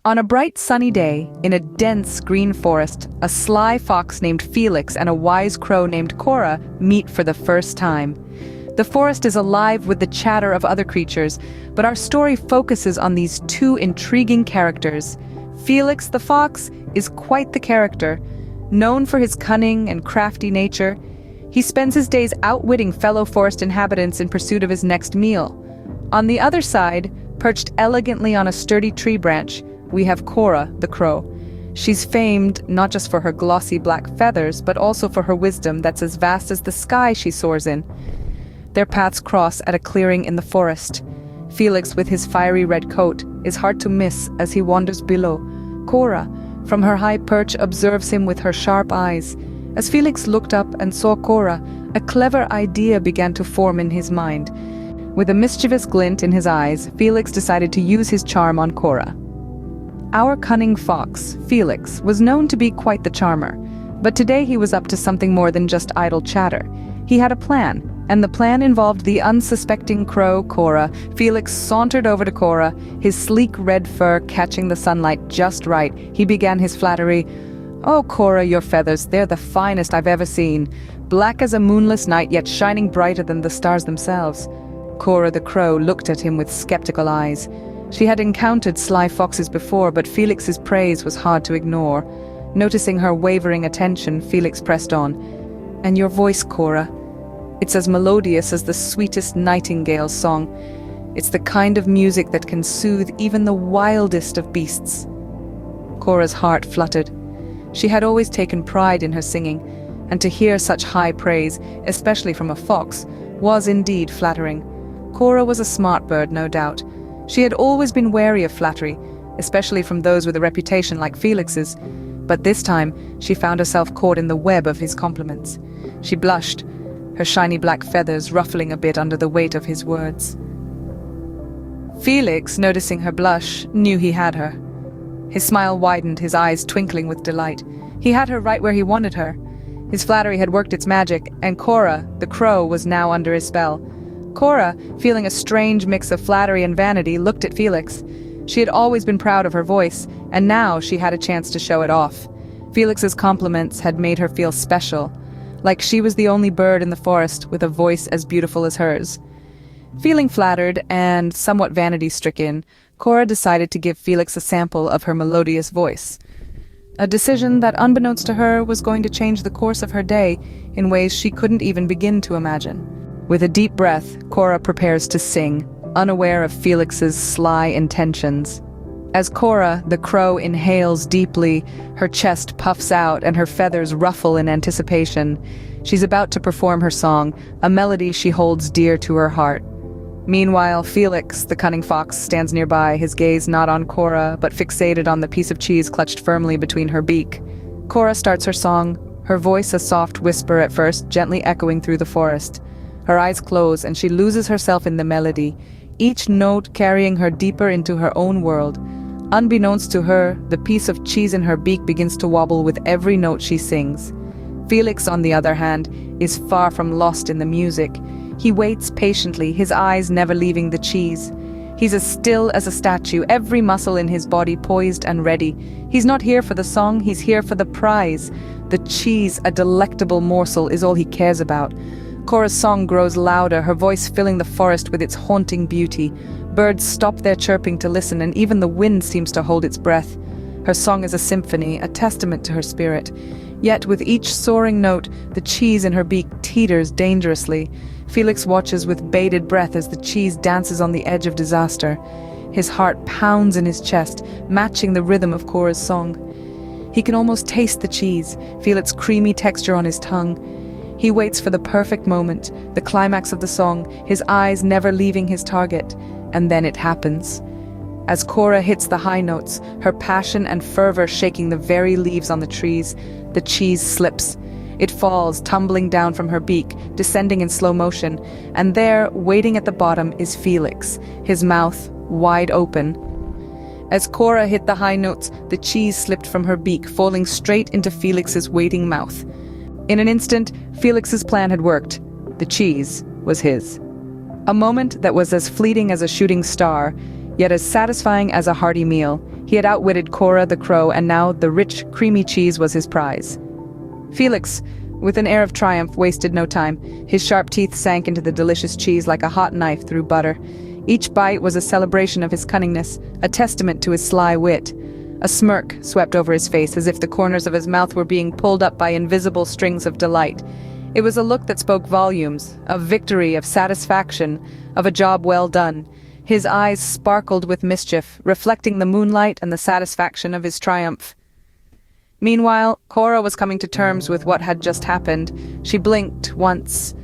On a bright sunny day, in a dense green forest, a sly fox named Felix and a wise crow named Cora meet for the first time. The forest is alive with the chatter of other creatures, but our story focuses on these two intriguing characters. Felix the fox is quite the character. Known for his cunning and crafty nature, he spends his days outwitting fellow forest inhabitants in pursuit of his next meal. On the other side, perched elegantly on a sturdy tree branch, we have Cora, the crow. She's famed not just for her glossy black feathers, but also for her wisdom that's as vast as the sky she soars in. Their paths cross at a clearing in the forest. Felix, with his fiery red coat, is hard to miss as he wanders below. Cora, from her high perch, observes him with her sharp eyes. As Felix looked up and saw Cora, a clever idea began to form in his mind. With a mischievous glint in his eyes, Felix decided to use his charm on Cora. Our cunning fox, Felix, was known to be quite the charmer, but today he was up to something more than just idle chatter. He had a plan, and the plan involved the unsuspecting crow, Cora. Felix sauntered over to Cora, his sleek red fur catching the sunlight just right. He began his flattery. "Oh, Cora, your feathers, they're the finest I've ever seen. Black as a moonless night, yet shining brighter than the stars themselves." Cora the crow looked at him with skeptical eyes. She had encountered sly foxes before, but Felix's praise was hard to ignore. Noticing her wavering attention, Felix pressed on. "And your voice, Cora? It's as melodious as the sweetest nightingale's song. It's the kind of music that can soothe even the wildest of beasts." Cora's heart fluttered. She had always taken pride in her singing, and to hear such high praise, especially from a fox, was indeed flattering. Cora was a smart bird, no doubt. She had always been wary of flattery, especially from those with a reputation like Felix's, but this time she found herself caught in the web of his compliments. She blushed, her shiny black feathers ruffling a bit under the weight of his words. Felix, noticing her blush, knew he had her. His smile widened, his eyes twinkling with delight. He had her right where he wanted her. His flattery had worked its magic, and Cora, the crow, was now under his spell. Cora, feeling a strange mix of flattery and vanity, looked at Felix. She had always been proud of her voice, and now she had a chance to show it off. Felix's compliments had made her feel special, like she was the only bird in the forest with a voice as beautiful as hers. Feeling flattered and somewhat vanity-stricken, Cora decided to give Felix a sample of her melodious voice. A decision that, unbeknownst to her, was going to change the course of her day in ways she couldn't even begin to imagine. With a deep breath, Cora prepares to sing, unaware of Felix's sly intentions. As Cora, the crow, inhales deeply, her chest puffs out and her feathers ruffle in anticipation. She's about to perform her song, a melody she holds dear to her heart. Meanwhile, Felix, the cunning fox, stands nearby, his gaze not on Cora, but fixated on the piece of cheese clutched firmly between her beak. Cora starts her song, her voice a soft whisper at first, gently echoing through the forest. Her eyes close and she loses herself in the melody, each note carrying her deeper into her own world. Unbeknownst to her, the piece of cheese in her beak begins to wobble with every note she sings. Felix, on the other hand, is far from lost in the music. He waits patiently, his eyes never leaving the cheese. He's as still as a statue, every muscle in his body poised and ready. He's not here for the song, he's here for the prize. The cheese, a delectable morsel, is all he cares about. Cora's song grows louder, her voice filling the forest with its haunting beauty. Birds stop their chirping to listen, and even the wind seems to hold its breath. Her song is a symphony, a testament to her spirit. Yet with each soaring note, the cheese in her beak teeters dangerously. Felix watches with bated breath as the cheese dances on the edge of disaster. His heart pounds in his chest, matching the rhythm of Cora's song. He can almost taste the cheese, feel its creamy texture on his tongue. He waits for the perfect moment, the climax of the song, his eyes never leaving his target. And then it happens. As Cora hits the high notes, her passion and fervor shaking the very leaves on the trees, the cheese slips. It falls, tumbling down from her beak, descending in slow motion, and there, waiting at the bottom, is Felix, his mouth wide open. As Cora hit the high notes, the cheese slipped from her beak, falling straight into Felix's waiting mouth. In an instant, Felix's plan had worked. The cheese was his. A moment that was as fleeting as a shooting star, yet as satisfying as a hearty meal. He had outwitted Cora the crow, and now the rich, creamy cheese was his prize. Felix, with an air of triumph, wasted no time. His sharp teeth sank into the delicious cheese like a hot knife through butter. Each bite was a celebration of his cunningness, a testament to his sly wit. A smirk swept over his face, as if the corners of his mouth were being pulled up by invisible strings of delight. It was a look that spoke volumes, of victory, of satisfaction, of a job well done. His eyes sparkled with mischief, reflecting the moonlight and the satisfaction of his triumph. Meanwhile, Cora was coming to terms with what had just happened. She blinked once,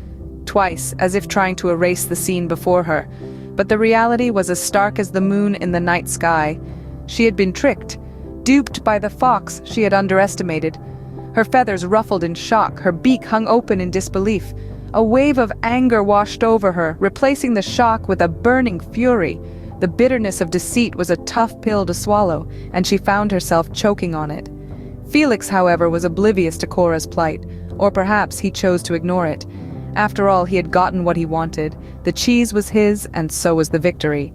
twice, as if trying to erase the scene before her. But the reality was as stark as the moon in the night sky. She had been tricked, duped by the fox she had underestimated. Her feathers ruffled in shock, her beak hung open in disbelief. A wave of anger washed over her, replacing the shock with a burning fury. The bitterness of deceit was a tough pill to swallow, and she found herself choking on it. Felix, however, was oblivious to Cora's plight, or perhaps he chose to ignore it. After all, he had gotten what he wanted. The cheese was his, and so was the victory.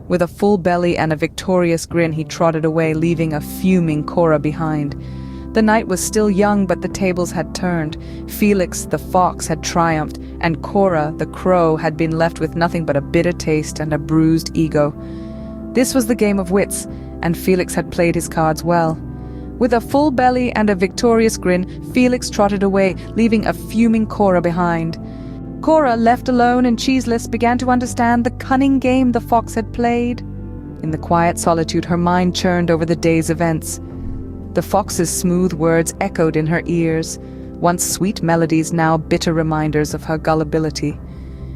With a full belly and a victorious grin, he trotted away, leaving a fuming Cora behind. The night was still young, but the tables had turned. Felix, the fox, had triumphed, and Cora, the crow, had been left with nothing but a bitter taste and a bruised ego. This was the game of wits, and Felix had played his cards well. With a full belly and a victorious grin, Felix trotted away, leaving a fuming Cora behind. Cora, left alone and cheeseless, began to understand the cunning game the fox had played. In the quiet solitude, her mind churned over the day's events. The fox's smooth words echoed in her ears, once sweet melodies, now bitter reminders of her gullibility.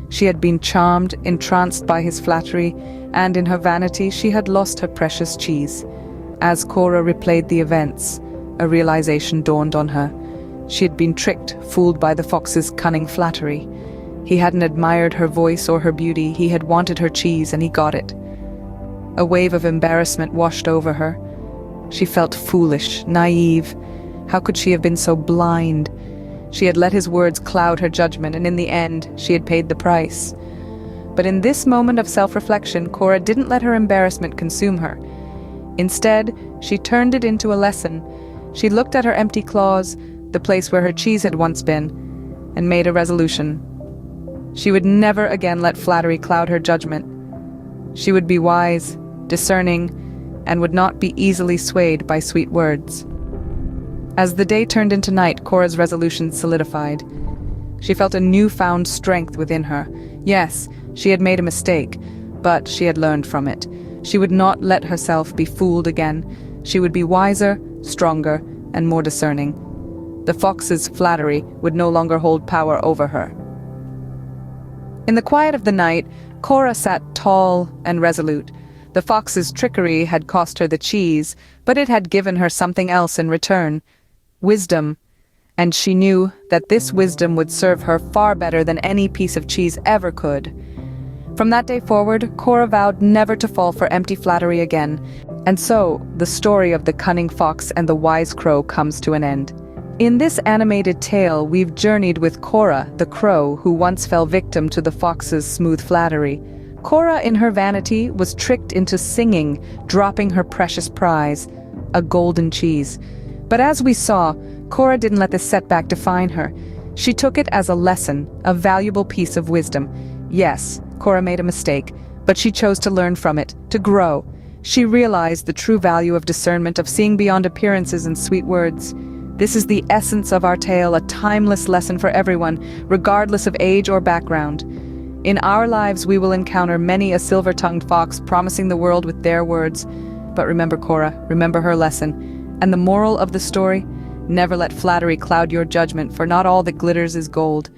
She had been charmed, entranced by his flattery, and in her vanity she had lost her precious cheese. As Cora replayed the events, a realization dawned on her. She had been tricked, fooled by the fox's cunning flattery. He hadn't admired her voice or her beauty, he had wanted her cheese, and he got it. A wave of embarrassment washed over her. She felt foolish, naive. How could she have been so blind? She had let his words cloud her judgment, and in the end, she had paid the price. But in this moment of self-reflection, Cora didn't let her embarrassment consume her. Instead, she turned it into a lesson. She looked at her empty claws, the place where her cheese had once been, and made a resolution. She would never again let flattery cloud her judgment. She would be wise, discerning, and would not be easily swayed by sweet words. As the day turned into night, Cora's resolution solidified. She felt a newfound strength within her. Yes, she had made a mistake, but she had learned from it. She would not let herself be fooled again. She would be wiser, stronger, and more discerning. The fox's flattery would no longer hold power over her. In the quiet of the night, Cora sat tall and resolute. The fox's trickery had cost her the cheese, but it had given her something else in return. Wisdom. And she knew that this wisdom would serve her far better than any piece of cheese ever could. From that day forward, Cora vowed never to fall for empty flattery again. And so, the story of the cunning fox and the wise crow comes to an end. In this animated tale, we've journeyed with Cora, the crow, who once fell victim to the fox's smooth flattery. Cora, in her vanity, was tricked into singing, dropping her precious prize, a golden cheese. But as we saw, Cora didn't let this setback define her. She took it as a lesson, a valuable piece of wisdom. Yes, Cora made a mistake, but she chose to learn from it, to grow. She realized the true value of discernment, of seeing beyond appearances and sweet words. This is the essence of our tale, a timeless lesson for everyone, regardless of age or background. In our lives, we will encounter many a silver-tongued fox promising the world with their words. But remember Cora, remember her lesson. And the moral of the story? Never let flattery cloud your judgment, for not all that glitters is gold.